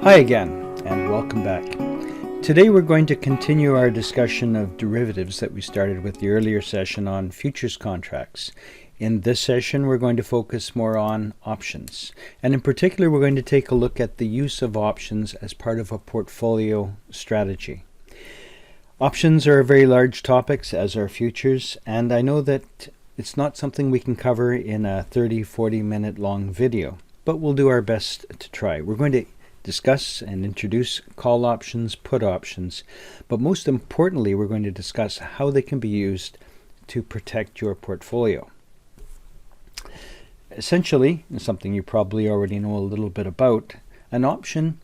Hi again, and welcome back. Today we're going to continue our discussion of derivatives that we started with the earlier session on futures contracts. In this session we're going to focus more on options, and in particular we're going to take a look at the use of options as part of a portfolio strategy. Options are very large topics, as are futures, and I know that it's not something we can cover in a 30-40 minute long video, but we'll do our best to try. We're going to discuss and introduce call options, put options, but most importantly we're going to discuss how they can be used to protect your portfolio. Essentially, something you probably already know a little bit about, an option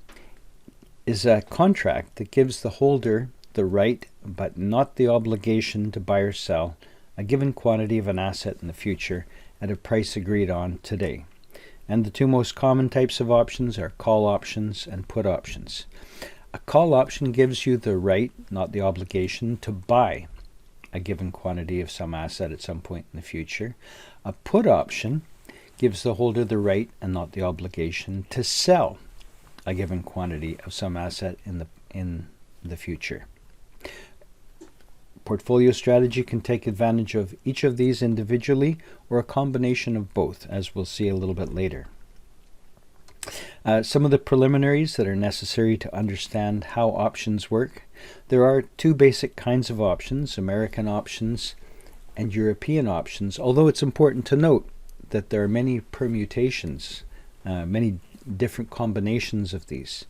is a contract that gives the holder the right but not the obligation to buy or sell a given quantity of an asset in the future at a price agreed on today. And the two most common types of options are call options and put options. A call option gives you the right, not the obligation, to buy a given quantity of some asset at some point in the future. A put option gives the holder the right and not the obligation to sell a given quantity of some asset in the future. Portfolio strategy can take advantage of each of these individually or a combination of both, as we'll see a little bit later. Some of the preliminaries that are necessary to understand how options work. There are two basic kinds of options, American options and European options, although it's important to note that there are many permutations, many different combinations of these.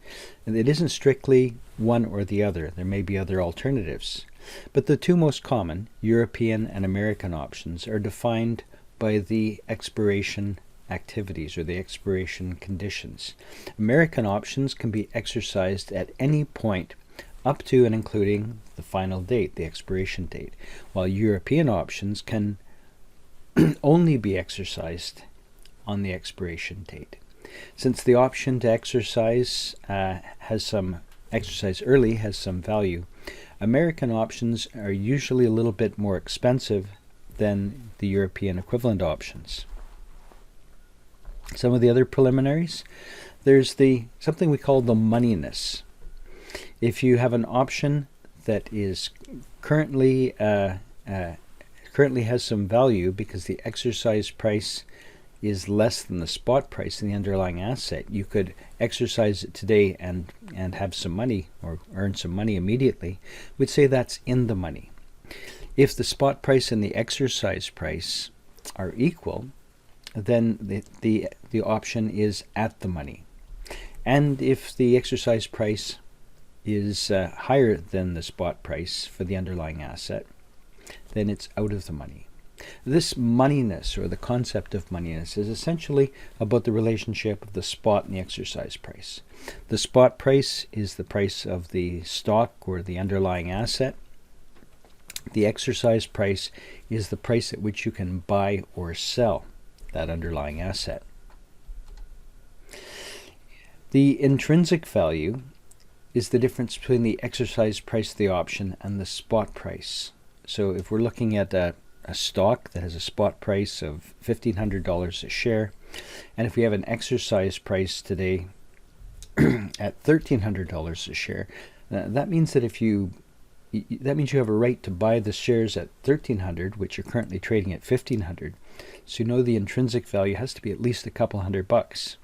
And it isn't strictly one or the other. There may be other alternatives. But the two most common, European and American options, are defined by the expiration activities or the expiration conditions. American options can be exercised at any point up to and including the final date, the expiration date, while European options can only be exercised on the expiration date. Since the option to exercise early has some value, American options are usually a little bit more expensive than the European equivalent options. Some of the other preliminaries, there's something we call the moneyness. If you have an option that is currently has some value because the exercise price is less than the spot price in the underlying asset, you could exercise it today and have some money or earn some money immediately. We'd say that's in the money. If the spot price and the exercise price are equal, then the option is at the money. And if the exercise price is higher than the spot price for the underlying asset, then it's out of the money. This moneyness, or the concept of moneyness, is essentially about the relationship of the spot and the exercise price. The spot price is the price of the stock or the underlying asset. The exercise price is the price at which you can buy or sell that underlying asset. The intrinsic value is the difference between the exercise price of the option and the spot price. So if we're looking at a stock that has a spot price of $1,500 a share, and if we have an exercise price today at $1,300 a share, that means that you have a right to buy the shares at $1,300, which are currently trading at $1,500. So you know the intrinsic value has to be at least a couple $100.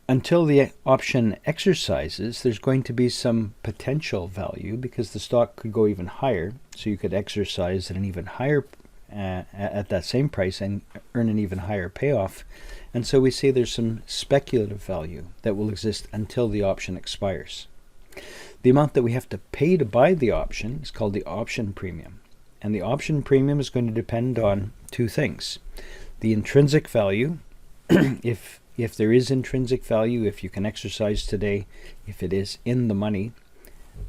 Until the option exercises, there's going to be some potential value because the stock could go even higher. So you could exercise at an even higher, at that same price, and earn an even higher payoff. And so we say there's some speculative value that will exist until the option expires. The amount that we have to pay to buy the option is called the option premium. And the option premium is going to depend on two things. The intrinsic value, if there is intrinsic value, if you can exercise today, if it is in the money,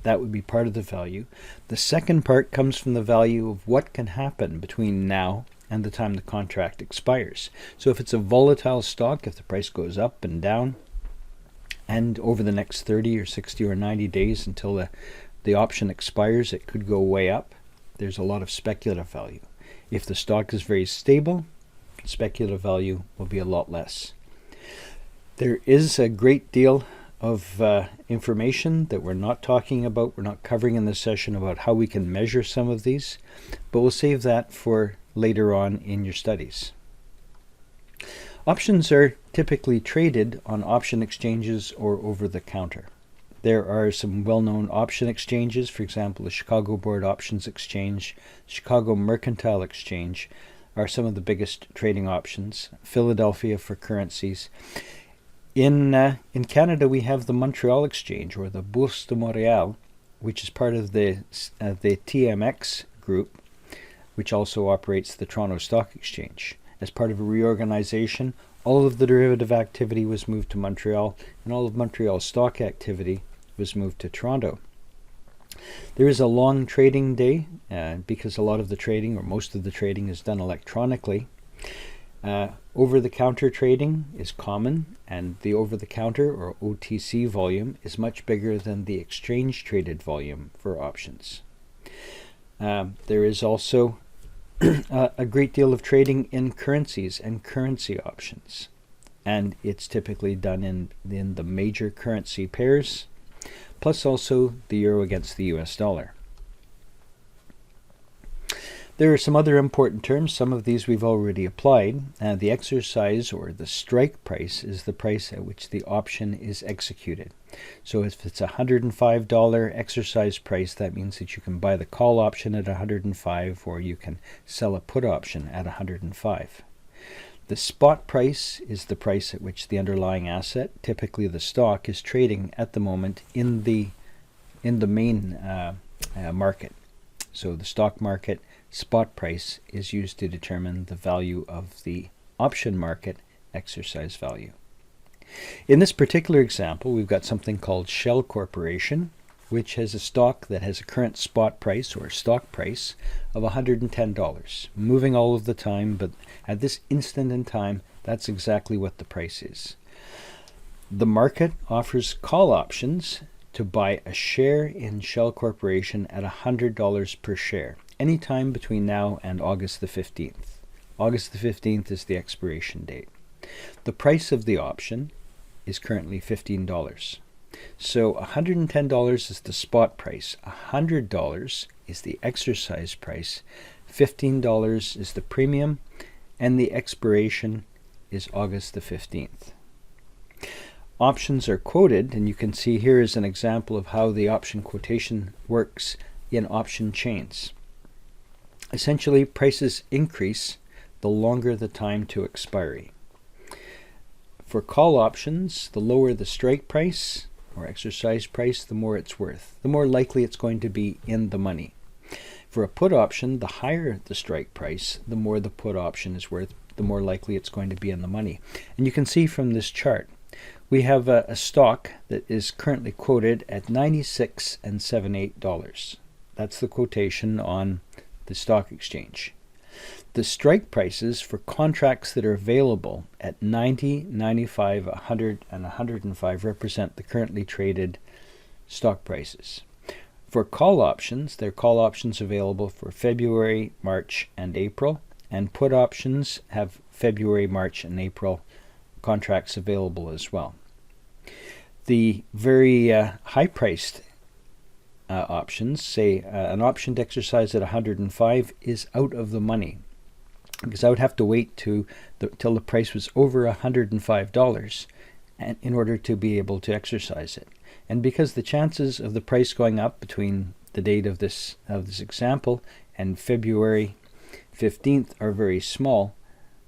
that would be part of the value. The second part comes from the value of what can happen between now and the time the contract expires. So if it's a volatile stock, if the price goes up and down, and over the next 30 or 60 or 90 days until the option expires, it could go way up. There's a lot of speculative value. If the stock is very stable, speculative value will be a lot less. There is a great deal of information that we're not talking about, we're not covering in this session about how we can measure some of these, but we'll save that for later on in your studies. Options are typically traded on option exchanges or over the counter. There are some well-known option exchanges, for example, the Chicago Board Options Exchange, Chicago Mercantile Exchange are some of the biggest trading options, Philadelphia for currencies. In Canada, we have the Montreal Exchange, or the Bourse de Montréal, which is part of the TMX group, which also operates the Toronto Stock Exchange. As part of a reorganization, all of the derivative activity was moved to Montreal, and all of Montreal's stock activity was moved to Toronto. There is a long trading day because a lot of the trading, or most of the trading, is done electronically. Over-the-counter trading is common, and the over-the-counter, or OTC, volume is much bigger than the exchange-traded volume for options. There is also a great deal of trading in currencies and currency options, and it's typically done in the major currency pairs, plus also the euro against the US dollar. There are some other important terms. Some of these we've already applied. The exercise, or the strike price, is the price at which the option is executed. So if it's a $105 exercise price, that means that you can buy the call option at $105, or you can sell a put option at $105. The spot price is the price at which the underlying asset, typically the stock, is trading at the moment in the main market. So the stock market spot price is used to determine the value of the option market exercise value. In this particular example, we've got something called Shell Corporation, which has a stock that has a current spot price, or stock price, of $110, moving all of the time, but at this instant in time, that's exactly what the price is. The market offers call options to buy a share in Shell Corporation at $100 per share, anytime between now and August the 15th. August the 15th is the expiration date. The price of the option is currently $15. So $110 is the spot price, $100 is the exercise price, $15 is the premium, and the expiration is August the 15th. Options are quoted, and you can see here is an example of how the option quotation works in option chains. Essentially, prices increase the longer the time to expiry. For call options, the lower the strike price, or exercise price, the more it's worth. The more likely it's going to be in the money. For a put option, the higher the strike price, the more the put option is worth, the more likely it's going to be in the money. And you can see from this chart, we have a stock that is currently quoted at $96 $78. That's the quotation on the stock exchange. The strike prices for contracts that are available at 90, 95, 100, and 105 represent the currently traded stock prices. For call options, there are call options available for February, March, and April, and put options have February, March, and April contracts available as well. The very high-priced options, say an option to exercise at 105, is out of the money, because I would have to wait till the price was over $105 in order to be able to exercise it. And because the chances of the price going up between the date of this example and February 15th are very small,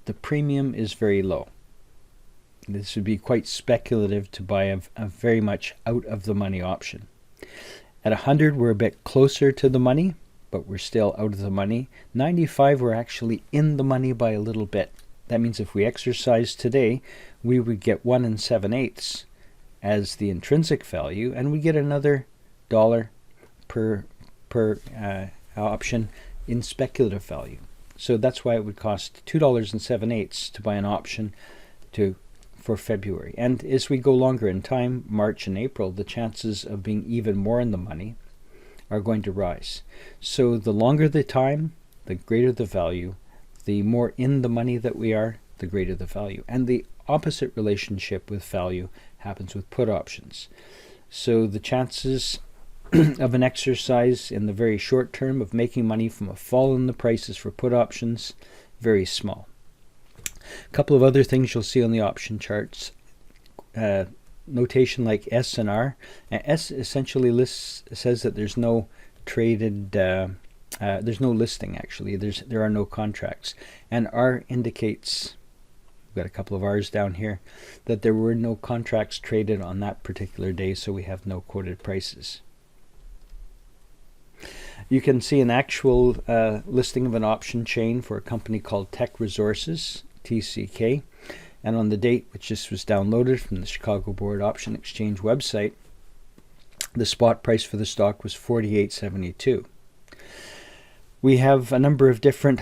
the premium is very low. This would be quite speculative to buy a very much out of the money option. At 100, we're a bit closer to the money, but we're still out of the money. 95, we're actually in the money by a little bit. That means if we exercise today, we would get 1 7/8 as the intrinsic value, and we get another $1 per option in speculative value. So that's why it would cost $2.07 to buy an option for February. And as we go longer in time, March and April, the chances of being even more in the money are going to rise. So the longer the time, the greater the value. The more in the money that we are, the greater the value. And the opposite relationship with value happens with put options. So the chances of an exercise in the very short term of making money from a fall in the prices for put options, very small. A couple of other things you'll see on the option charts. Notation like S and R. S essentially says that there's no traded, there's no listing actually. There are no contracts. And R indicates, we've got a couple of R's down here, that there were no contracts traded on that particular day, so we have no quoted prices. You can see an actual listing of an option chain for a company called Tech Resources, TCK. And on the date which this was downloaded from the Chicago Board Option Exchange website, the spot price for the stock was $48.72. We have a number of different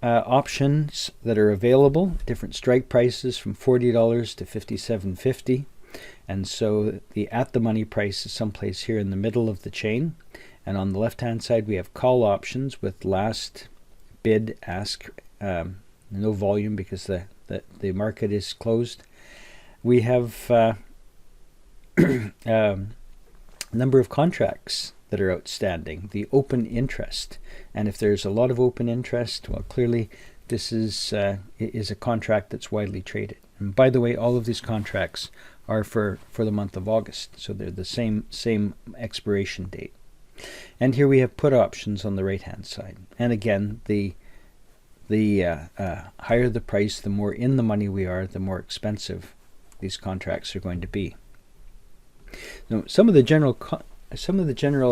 options that are available, different strike prices from $40 to $57.50. And so the at-the-money price is someplace here in the middle of the chain. And on the left-hand side, we have call options with last bid, ask, no volume because the market is closed. We have a number of contracts that are outstanding, the open interest. And if there's a lot of open interest, well, clearly this is a contract that's widely traded. And by the way, all of these contracts are for the month of August, so they're the same expiration date. And here we have put options on the right-hand side. And again, the higher the price, the more in the money we are, the more expensive these contracts are going to be. Now, some of the general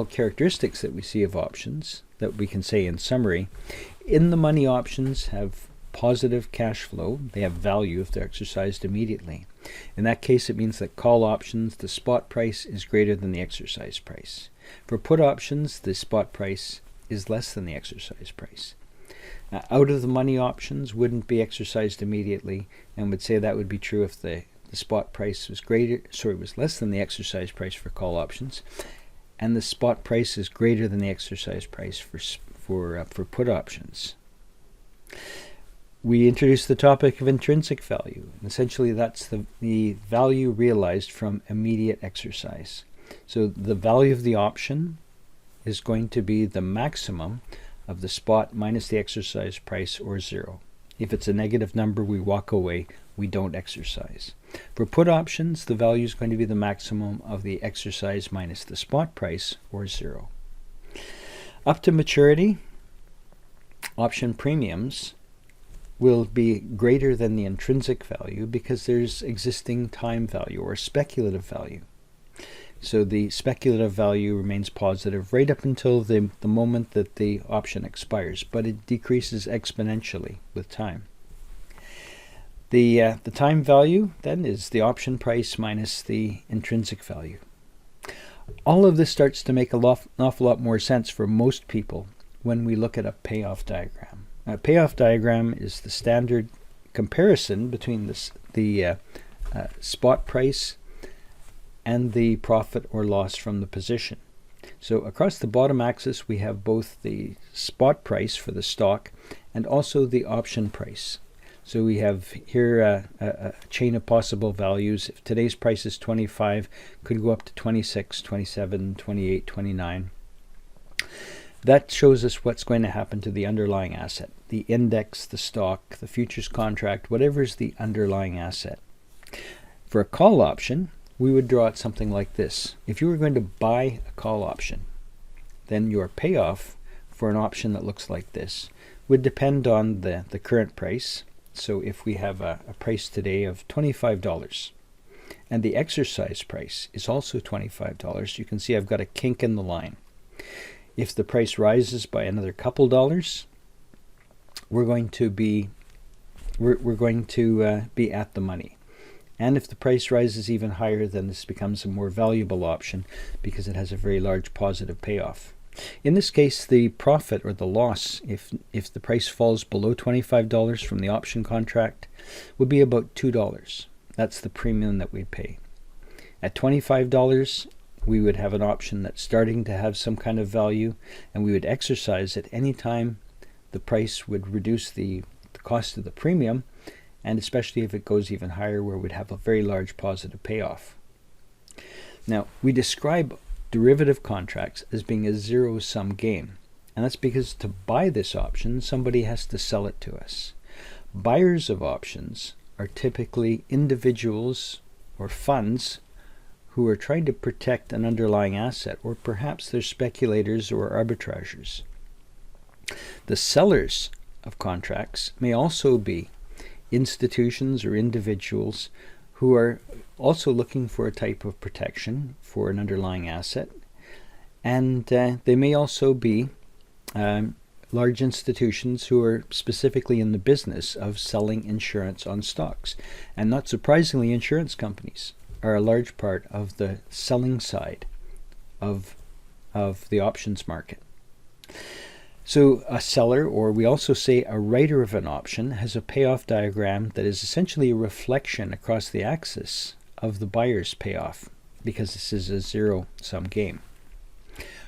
characteristics that we see of options that we can say in summary: in the money options have positive cash flow. They have value if they're exercised immediately. In that case, it means that call options, the spot price is greater than the exercise price. For put options, the spot price is less than the exercise price. Out of the money options wouldn't be exercised immediately, and would say that would be true if the spot price was was less than the exercise price for call options, and the spot price is greater than the exercise price for put options. We introduced the topic of intrinsic value. Essentially, that's the value realized from immediate exercise. So the value of the option is going to be the maximum of the spot minus the exercise price, or 0. If it's a negative number, we walk away, we don't exercise. For put options, the value is going to be the maximum of the exercise minus the spot price, or 0. Up to maturity, option premiums will be greater than the intrinsic value because there's existing time value or speculative value. So the speculative value remains positive right up until the moment that the option expires, but it decreases exponentially with time. The time value then is the option price minus the intrinsic value. All of this starts to make an awful lot more sense for most people when we look at a payoff diagram. A payoff diagram is the standard comparison between the spot price and the profit or loss from the position. So across the bottom axis, we have both the spot price for the stock and also the option price. So we have here a chain of possible values. If today's price is 25, could go up to 26, 27, 28, 29. That shows us what's going to happen to the underlying asset, the index, the stock, the futures contract, whatever is the underlying asset. For a call option, we would draw it something like this. If you were going to buy a call option, then your payoff for an option that looks like this would depend on the current price. So if we have a price today of $25 and the exercise price is also $25, you can see I've got a kink in the line. If the price rises by another couple dollars, we're going to be at the money. And if the price rises even higher, then this becomes a more valuable option because it has a very large positive payoff. In this case, the profit or the loss, if the price falls below $25 from the option contract, would be about $2. That's the premium that we'd pay. At $25, we would have an option that's starting to have some kind of value, and we would exercise it any time the price would reduce the cost of the premium, and especially if it goes even higher where we'd have a very large positive payoff. Now, we describe derivative contracts as being a zero-sum game, and that's because to buy this option, somebody has to sell it to us. Buyers of options are typically individuals or funds who are trying to protect an underlying asset, or perhaps they're speculators or arbitrageurs. The sellers of contracts may also be institutions or individuals who are also looking for a type of protection for an underlying asset, and they may also be large institutions who are specifically in the business of selling insurance on stocks. And not surprisingly, insurance companies are a large part of the selling side of the options market. So a seller, or we also say a writer of an option, has a payoff diagram that is essentially a reflection across the axis of the buyer's payoff, because this is a zero-sum game.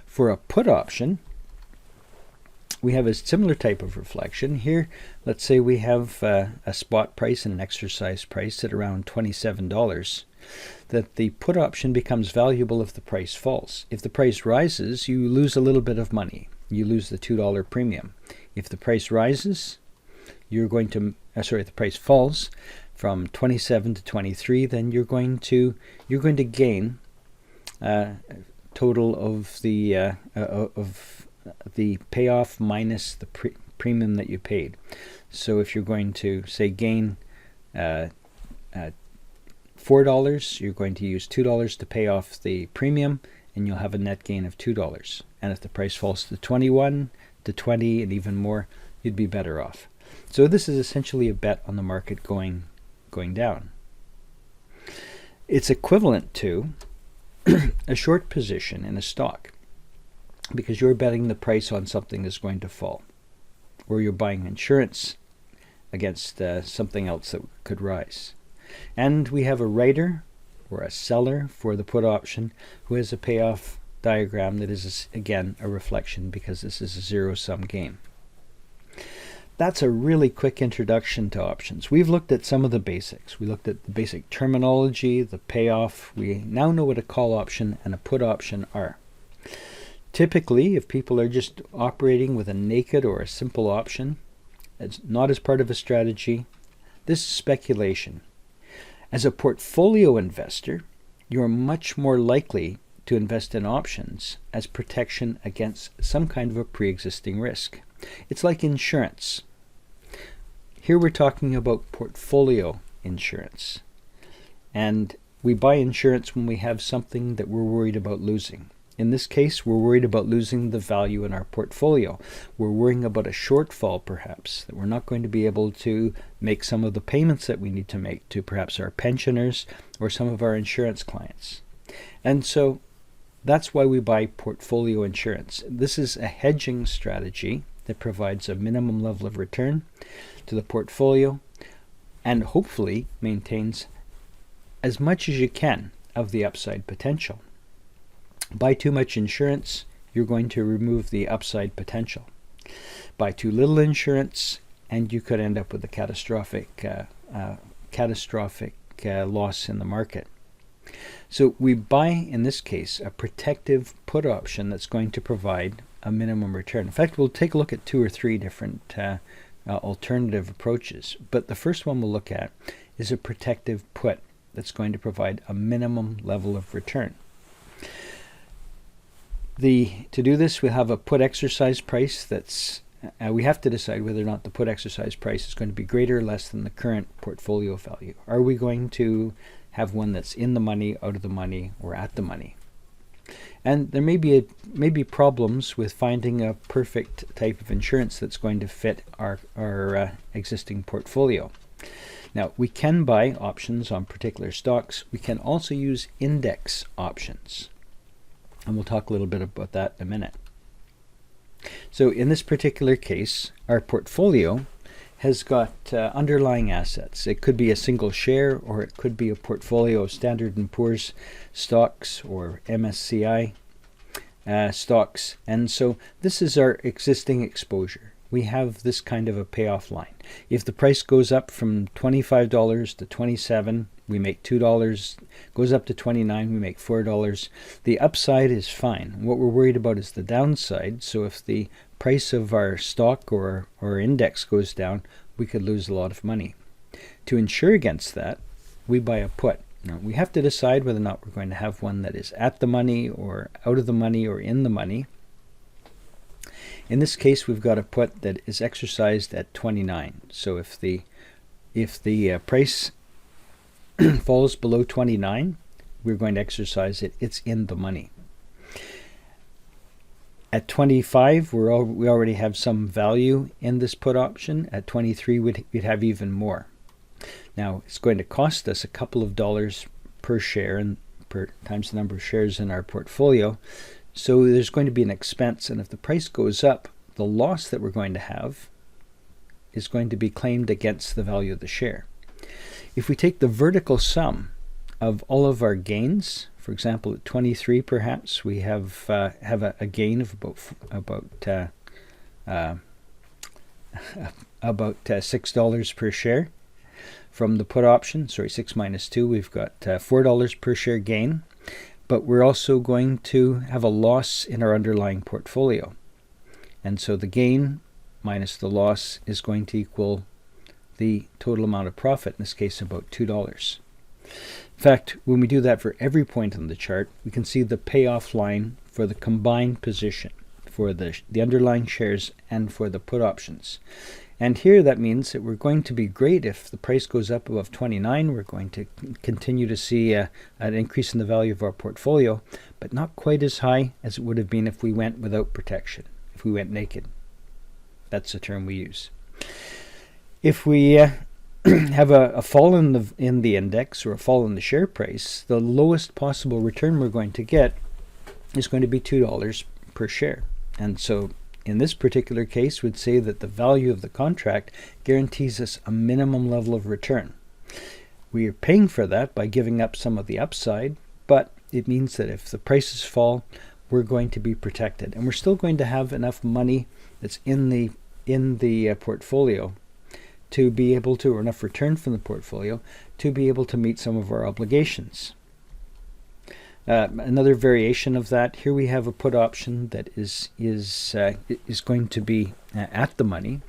For a put option, we have a similar type of reflection. Here, let's say we have a spot price and an exercise price at around $27, that the put option becomes valuable if the price falls. If the price rises, you lose a little bit of money. You lose the $2 premium. If the price rises, you're going to, the price falls from 27 to 23, then you're going to gain total of the payoff minus the premium that you paid. So if you're going to say gain $4, you're going to use $2 to pay off the premium, and you'll have a net gain of $2. And if the price falls to 21, to 20, and even more, you'd be better off. So this is essentially a bet on the market going down. It's equivalent to a short position in a stock, because you're betting the price on something that's going to fall, or you're buying insurance against something else that could rise. And we have a writer or a seller for the put option who has a payoff diagram that is, again, a reflection, because this is a zero-sum game. That's a really quick introduction to options. We've looked at some of the basics. We looked at the basic terminology, the payoff. We now know what a call option and a put option are. Typically, if people are just operating with a naked or a simple option, it's not as part of a strategy, this is speculation. As a portfolio investor, you're much more likely to invest in options as protection against some kind of a pre-existing risk. It's like insurance. Here we're talking about portfolio insurance. And we buy insurance when we have something that we're worried about losing. In this case, we're worried about losing the value in our portfolio. We're worrying about a shortfall, perhaps, that we're not going to be able to make some of the payments that we need to make to perhaps our pensioners or some of our insurance clients. And so that's why we buy portfolio insurance. This is a hedging strategy that provides a minimum level of return to the portfolio and hopefully maintains as much as you can of the upside potential. Buy too much insurance, you're going to remove the upside potential. Buy too little insurance, and you could end up with a catastrophic loss in the market. So we buy, in this case, a protective put option that's going to provide a minimum return. In fact, we'll take a look at 2 or 3 different alternative approaches. But the first one we'll look at is a protective put that's going to provide a minimum level of return. To do this, we'll have a put exercise price that's, we have to decide whether or not the put exercise price is going to be greater or less than the current portfolio value. Are we going to have one that's in the money, out of the money, or at the money? And there may be problems with finding a perfect type of insurance that's going to fit our existing portfolio. Now, we can buy options on particular stocks. We can also use index options. And we'll talk a little bit about that in a minute. So in this particular case, our portfolio has got underlying assets. It could be a single share, or it could be a portfolio of Standard & Poor's stocks or MSCI stocks. And so this is our existing exposure. we have this kind of a payoff line. If the price goes up from $25 to $27, we make $2. Goes up to $29, we make $4. The upside is fine. What we're worried about is the downside. So if the price of our stock or index goes down, we could lose a lot of money. To insure against that, we buy a put. Now, we have to decide whether or not we're going to have one that is at the money or out of the money or in the money. In this case, we've got a put that is exercised at 29. So if the price falls below 29, we're going to exercise it. It's in the money. At 25, we already have some value in this put option. At 23, we'd have even more. Now, it's going to cost us a couple of dollars per share and per times the number of shares in our portfolio. So there's going to be an expense, and if the price goes up, the loss that we're going to have is going to be claimed against the value of the share. If we take the vertical sum of all of our gains, for example, at 23 perhaps, we have a gain of about $6 per share from the put option. Sorry, 6 minus 2, we've got $4 per share gain. But we're also going to have a loss in our underlying portfolio. And so the gain minus the loss is going to equal the total amount of profit, in this case about $2. In fact, when we do that for every point on the chart, we can see the payoff line for the combined position for the underlying shares and for the put options. And here that means that we're going to be great if the price goes up above 29. We're going to continue to see an increase in the value of our portfolio, but not quite as high as it would have been if we went without protection, if we went naked. That's the term we use. If we have a fall in the index or a fall in the share price, the lowest possible return we're going to get is going to be $2 per share. And so in this particular case, we'd say that the value of the contract guarantees us a minimum level of return. We are paying for that by giving up some of the upside, but it means that if the prices fall, we're going to be protected, and we're still going to have enough money that's in the portfolio to be able to, or enough return from the portfolio to be able to meet some of our obligations. Another variation of that, here we have a put option that is going to be at the money.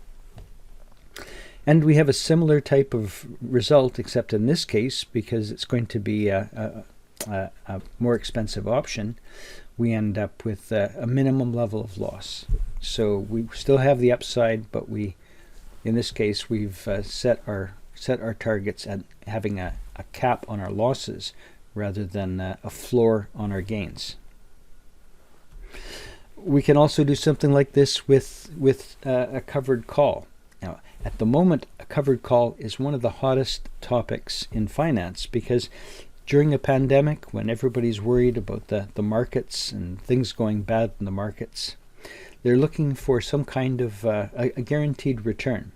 And we have a similar type of result, except in this case, because it's going to be a more expensive option, we end up with a minimum level of loss. So we still have the upside, but in this case, we've set our targets at having a cap on our losses rather than a floor on our gains. We can also do something like this with a covered call. Now, at the moment, a covered call is one of the hottest topics in finance, because during a pandemic, when everybody's worried about the markets and things going bad in the markets, they're looking for some kind of a guaranteed return.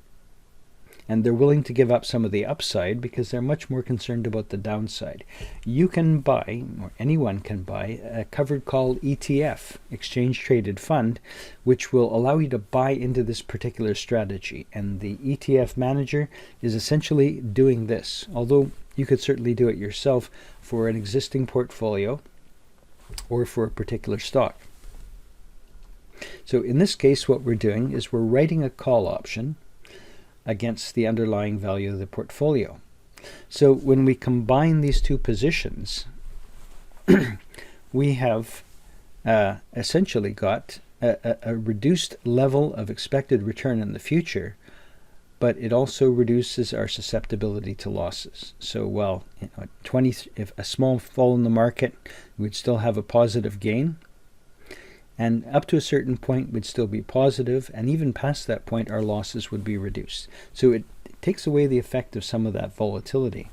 And they're willing to give up some of the upside because they're much more concerned about the downside. You can buy, or anyone can buy, a covered call ETF, exchange traded fund, which will allow you to buy into this particular strategy. And the ETF manager is essentially doing this, although you could certainly do it yourself for an existing portfolio or for a particular stock. So in this case, what we're doing is we're writing a call option against the underlying value of the portfolio. So when we combine these two positions, we have essentially got a reduced level of expected return in the future, but it also reduces our susceptibility to losses. So while if a small fall in the market, we'd still have a positive gain, and up to a certain point would still be positive, and even past that point our losses would be reduced. So it takes away the effect of some of that volatility.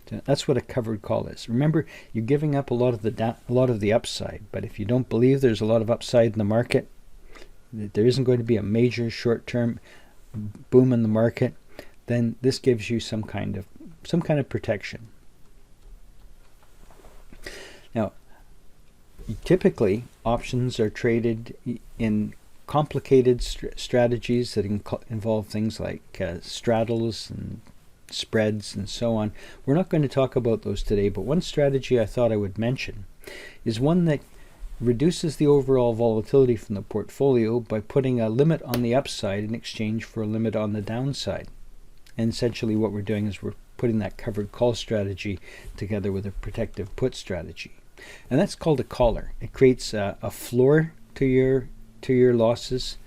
So that's what a covered call is. Remember, you're giving up a lot of the upside, but if you don't believe there's a lot of upside in the market, that there isn't going to be a major short-term boom in the market, then this gives you some kind of protection. Now, typically, options are traded in complicated strategies that involve things like straddles and spreads and so on. We're not going to talk about those today, but one strategy I thought I would mention is one that reduces the overall volatility from the portfolio by putting a limit on the upside in exchange for a limit on the downside. And essentially what we're doing is we're putting that covered call strategy together with a protective put strategy. And that's called a collar. It creates a floor to your losses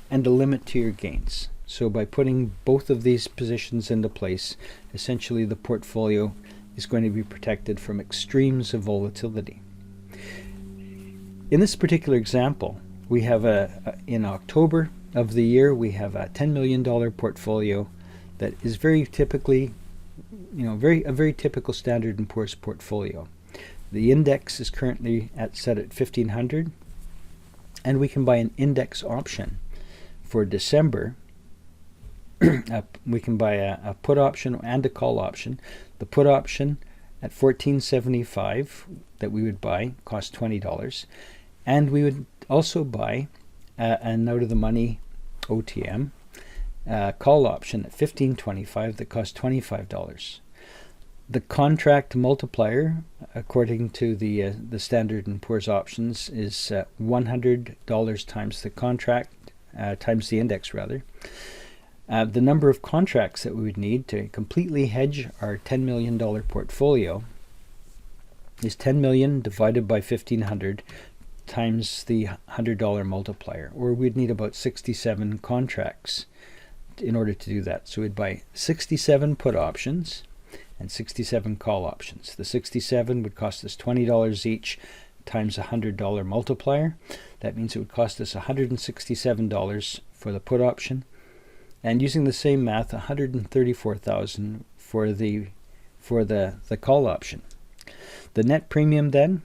and a limit to your gains. So by putting both of these positions into place, essentially the portfolio is going to be protected from extremes of volatility. In this particular example, we have in October of the year, we have a $10 million portfolio that is very typically, a very typical Standard & Poor's portfolio. The index is currently set at 1500, and we can buy an index option for December. We can buy a put option and a call option. The put option at 1475 that we would buy costs $20, and we would also buy an out of the money OTM call option at 1525 that costs $25. The contract multiplier, according to the Standard & Poor's options, is $100 times the contract, times the index rather. The number of contracts that we would need to completely hedge our $10 million portfolio is 10 million divided by 1500 times the $100 multiplier, or we'd need about 67 contracts in order to do that. So we'd buy 67 put options and 67 call options. The 67 would cost us $20 each times a $100 multiplier. That means it would cost us $167 for the put option, and using the same math, $134,000 for the call option. The net premium then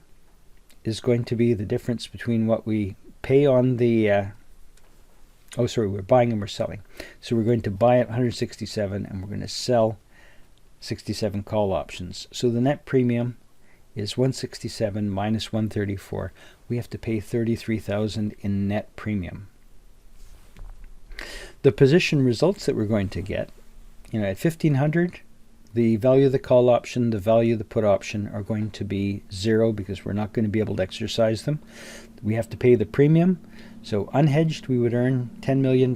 is going to be the difference between what we pay on the we're buying and we're selling. So we're going to buy at 167 and we're going to sell 67 call options. So the net premium is 167 minus 134. We have to pay 33,000 in net premium. The position results that we're going to get, at 1500, the value of the call option, the value of the put option are going to be 0 because we're not going to be able to exercise them. We have to pay the premium. So unhedged, we would earn $10 million,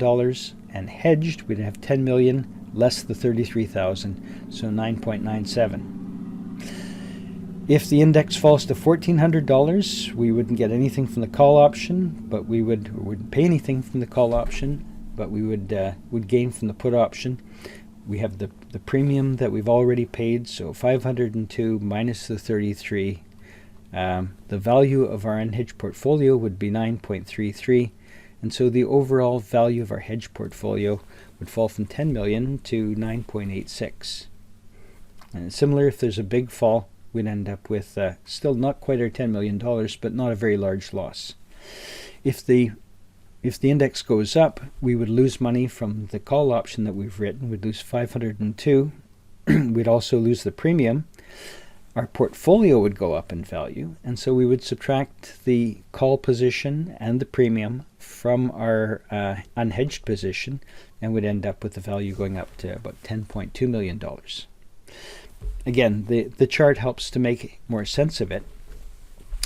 and hedged, we'd have 10 million less the 33,000, so 9.97. If the index falls to $1,400, we wouldn't get anything from the call option, but we wouldn't pay anything from the call option, but we would gain from the put option. We have the premium that we've already paid, so 502 minus the 33. The value of our unhedged portfolio would be 9.33, and so the overall value of our hedged portfolio would fall from 10 million to 9.86. And similar, if there's a big fall, we'd end up with still not quite our $10 million, but not a very large loss. If the index goes up, we would lose money from the call option that we've written. We'd lose 502. We'd also lose the premium. Our portfolio would go up in value, and so we would subtract the call position and the premium from our unhedged position, and would end up with the value going up to about $10.2 million. Again, the chart helps to make more sense of it.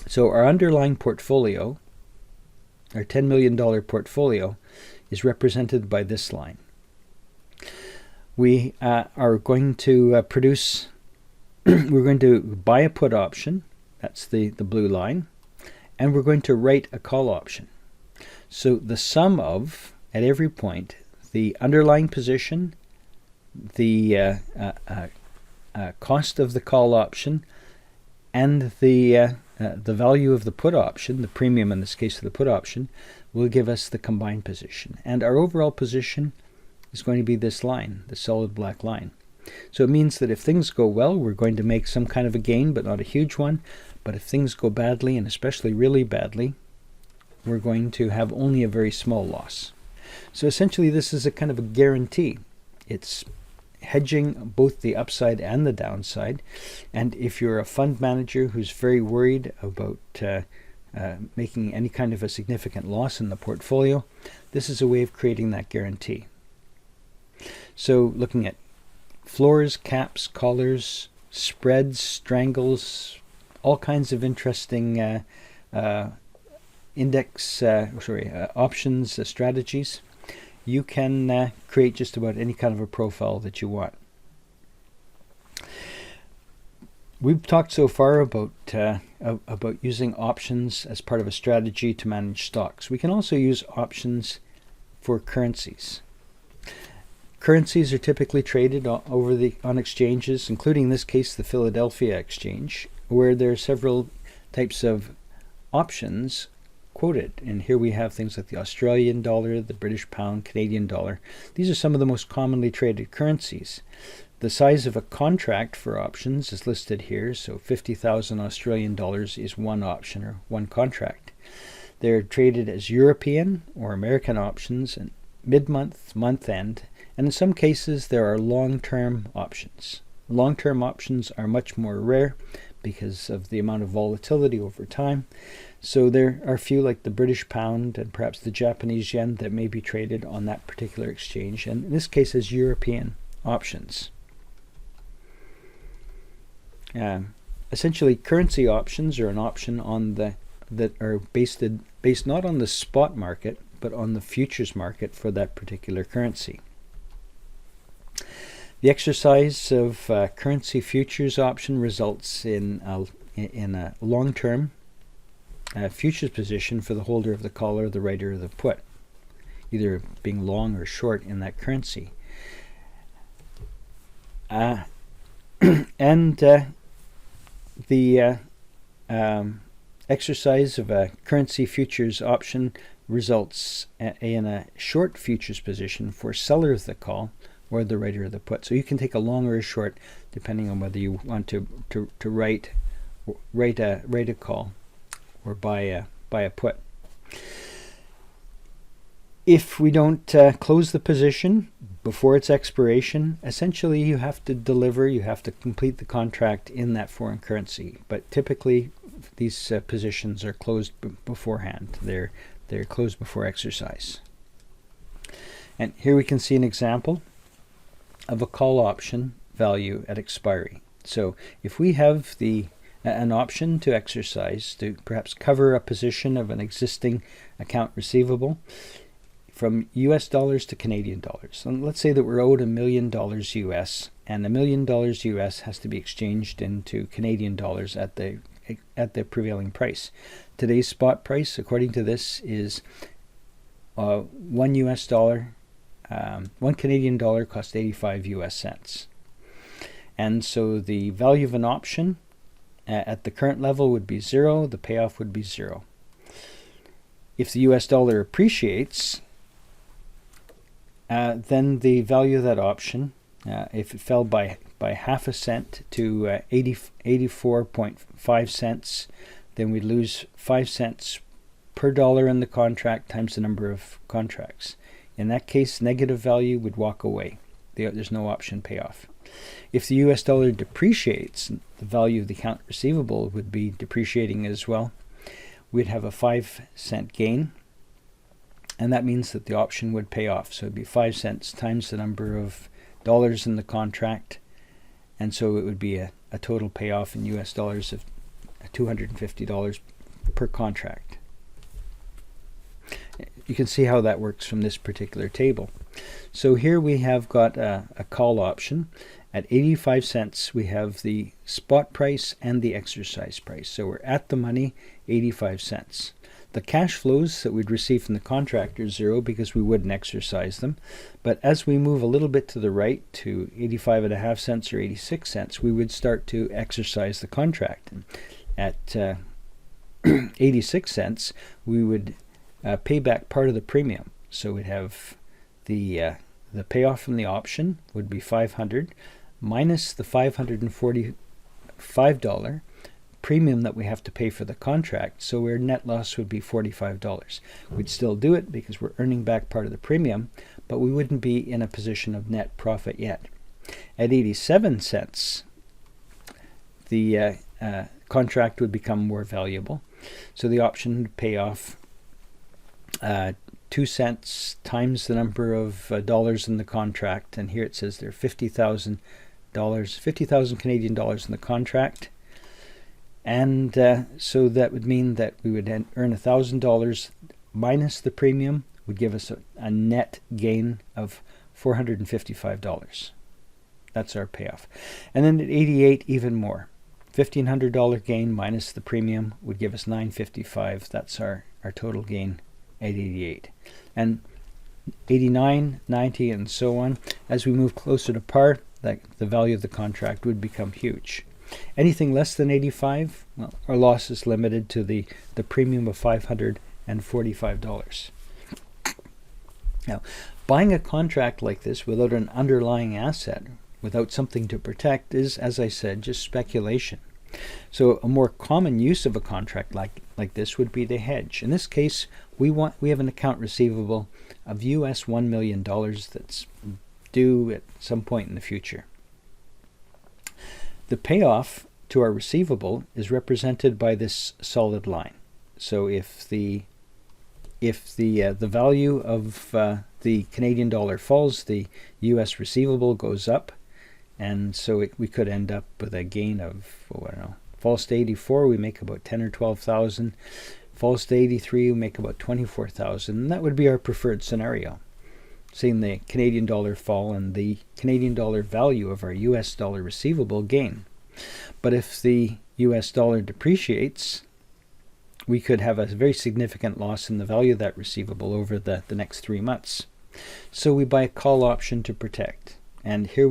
So our underlying portfolio, our $10 million portfolio, is represented by this line. We are going to produce, we're going to buy a put option, that's the blue line, and we're going to write a call option. So the sum of, at every point, the underlying position, the cost of the call option, and the value of the put option, the premium in this case of the put option, will give us the combined position. And our overall position is going to be this line, the solid black line. So it means that if things go well, we're going to make some kind of a gain, but not a huge one. But if things go badly, and especially really badly, we're going to have only a very small loss. So essentially this is a kind of a guarantee. It's hedging both the upside and the downside. And if you're a fund manager who's very worried about making any kind of a significant loss in the portfolio, this is a way of creating that guarantee. So looking at floors, caps, collars, spreads, strangles, all kinds of interesting options strategies, you can create just about any kind of a profile that you want. We've talked so far about using options as part of a strategy to manage stocks. We can also use options for currencies. Currencies are typically traded on exchanges, including in this case the Philadelphia Exchange, where there are several types of options quoted. And here we have things like the Australian dollar, the British pound, Canadian dollar. These are some of the most commonly traded currencies. The size of a contract for options is listed here, so 50,000 Australian dollars is one option or one contract. They're traded as European or American options and mid-month, month-end, and in some cases there are long-term options. Long-term options are much more rare because of the amount of volatility over time, so there are a few like the British pound and perhaps the Japanese yen that may be traded on that particular exchange, and in this case as European options. Essentially, currency options are an option that are based not on the spot market, but on the futures market for that particular currency. The exercise of currency futures option results in a long-term futures position for the holder of the call or the writer of the put, either being long or short in that currency. The exercise of a currency futures option results in a short futures position for seller of the call or the writer of the put. So you can take a long or a short depending on whether you want to write a call or buy a put. If we don't close the position before its expiration, essentially you have to complete the contract in that foreign currency. But typically these positions are closed beforehand. They're closed before exercise. And here we can see an example of a call option value at expiry. So if we have an option to exercise to perhaps cover a position of an existing account receivable from US dollars to Canadian dollars. And let's say that we're owed $1 million US, and $1 million US has to be exchanged into Canadian dollars at the prevailing price. Today's spot price, according to this, is $1 Canadian dollar costs 85 US cents. And so the value of an option at the current level would be 0, the payoff would be 0. If the US dollar appreciates, then the value of that option, if it fell by half a cent to 84.5 cents, then we'd lose 5 cents per dollar in the contract times the number of contracts. In that case, negative value would walk away. There's no option payoff. If the US dollar depreciates, the value of the account receivable would be depreciating as well. We'd have a 5 cent gain, and that means that the option would pay off. So it'd be 5 cents times the number of dollars in the contract, and so it would be a total payoff in US dollars of $250 per contract. You can see how that works from this particular table. So here we have got a call option. At 85 cents, we have the spot price and the exercise price. So we're at the money, 85 cents. The cash flows that we'd receive from the contract are 0 because we wouldn't exercise them. But as we move a little bit to the right to 85.5 cents or 86 cents, we would start to exercise the contract. At 86 cents, we would pay back part of the premium. So we'd have the payoff from the option would be $500 minus the $545 premium that we have to pay for the contract, so our net loss would be $45. We'd still do it because we're earning back part of the premium, but we wouldn't be in a position of net profit yet. At 87 cents, the contract would become more valuable, So the option would pay off 2 cents times the number of dollars in the contract, and here it says there are $50,000, 50,000 Canadian dollars in the contract, and so that would mean that we would earn $1,000 minus the premium would give us a net gain of $455. That's our payoff. And then at 88, even more. $1,500 gain minus the premium would give us $955. That's our total gain at 88. And 89, 90, and so on, as we move closer to par, the value of the contract would become huge. Anything less than 85, well, our loss is limited to the premium of $545. Now, buying a contract like this without an underlying asset, without something to protect, is, as I said, just speculation. So a more common use of a contract like this would be to hedge. In this case, we have an account receivable of US $1 million that's due at some point in the future. The payoff to our receivable is represented by this solid line. So if the value of the Canadian dollar falls, the US receivable goes up, and so we could end up with a gain of, I don't know, falls to 84, we make about 10 or 12,000. Falls to 83, we make about 24,000, and that would be our preferred scenario. Seeing the Canadian dollar fall and the Canadian dollar value of our US dollar receivable gain. But if the US dollar depreciates, we could have a very significant loss in the value of that receivable over the next 3 months. So we buy a call option to protect. And here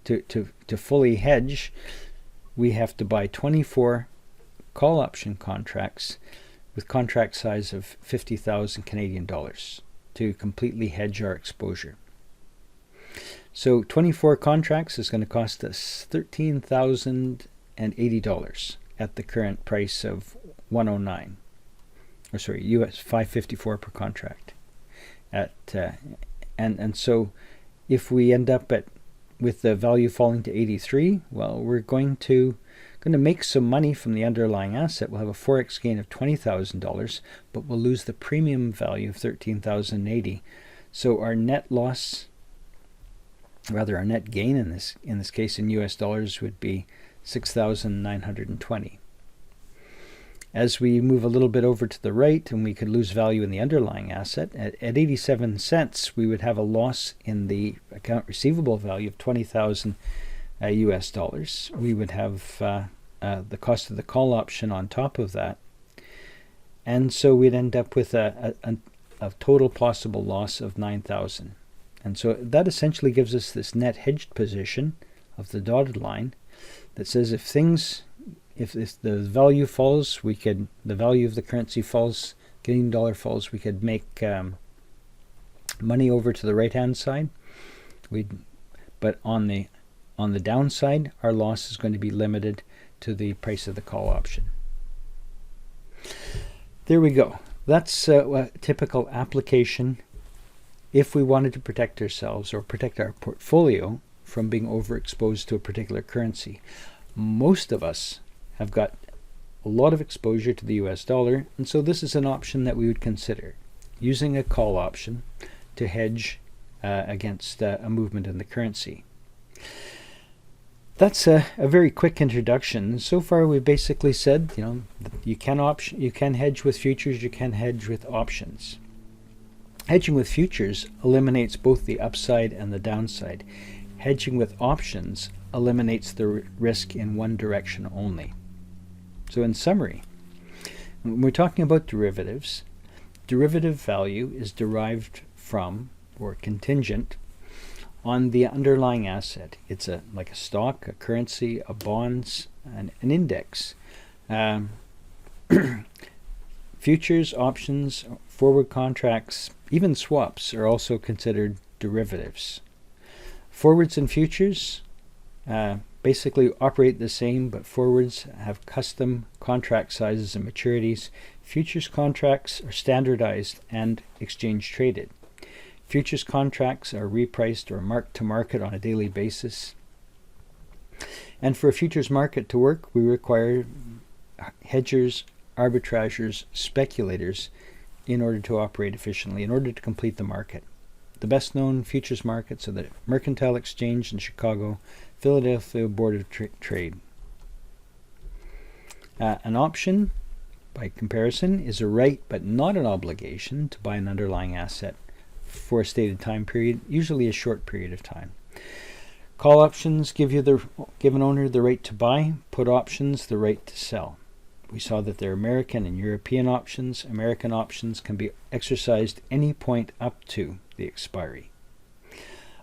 to fully hedge, we have to buy 24 call option contracts with contract size of 50,000 Canadian dollars to completely hedge our exposure. So 24 contracts is going to cost us $13,080 at the current price of 109, or sorry, US 554 per contract. And so if we end up with the value falling to 83, well, we're going to make some money from the underlying asset. We'll have a forex gain of $20,000, but we'll lose the premium value of $13,080. So our net loss, rather our net gain in this case in US dollars, would be $6,920. As we move a little bit over to the right, and we could lose value in the underlying asset, at 87 cents, we would have a loss in the account receivable value of 20,000 US dollars. We would have the cost of the call option on top of that, and so we'd end up with a total possible loss of 9,000. And so that essentially gives us this net hedged position of the dotted line that says if the value falls, the value of the currency falls, Canadian dollar falls, we could make money over to the right hand side. But on the downside, our loss is going to be limited to the price of the call option. There we go. That's a typical application if we wanted to protect ourselves or protect our portfolio from being overexposed to a particular currency. Most of us have got a lot of exposure to the US dollar, and so this is an option that we would consider, using a call option to hedge against a movement in the currency. That's a very quick introduction. So far we've basically said, you can hedge with futures, you can hedge with options. Hedging with futures eliminates both the upside and the downside. Hedging with options eliminates the risk in one direction only. So in summary, when we're talking about derivatives, derivative value is derived from, or contingent on, the underlying asset. It's like a stock, a currency, a bonds, an index. Futures, options, forward contracts, even swaps are also considered derivatives. Forwards and futures basically operate the same, but forwards have custom contract sizes and maturities. Futures contracts are standardized and exchange traded. Futures contracts are repriced or marked to market on a daily basis. And for a futures market to work, we require hedgers arbitrageurs, speculators, in order to operate efficiently, in order to complete the market. The best known futures markets are the Mercantile Exchange in Chicago, Philadelphia Board of Trade. An option, by comparison, is a right but not an obligation to buy an underlying asset for a stated time period, usually a short period of time. Call options give an owner the right to buy, put options the right to sell. We saw that there are American and European options. American options can be exercised any point up to the expiry.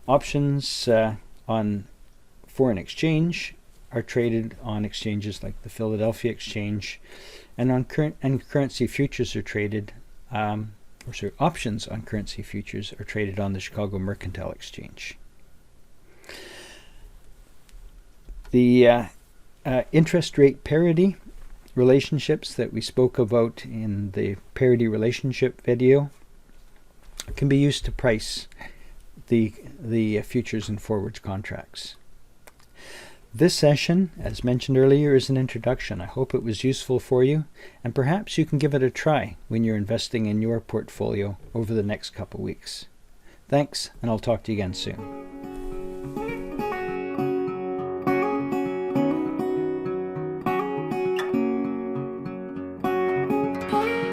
Options on foreign exchange are traded on exchanges like the Philadelphia Exchange, and currency futures are traded. Options on currency futures are traded on the Chicago Mercantile Exchange. The interest rate parity relationships that we spoke about in the parity relationship video can be used to price the futures and forwards contracts. This session, as mentioned earlier, is an introduction. I hope it was useful for you, and perhaps you can give it a try when you're investing in your portfolio over the next couple weeks. Thanks, and I'll talk to you again soon.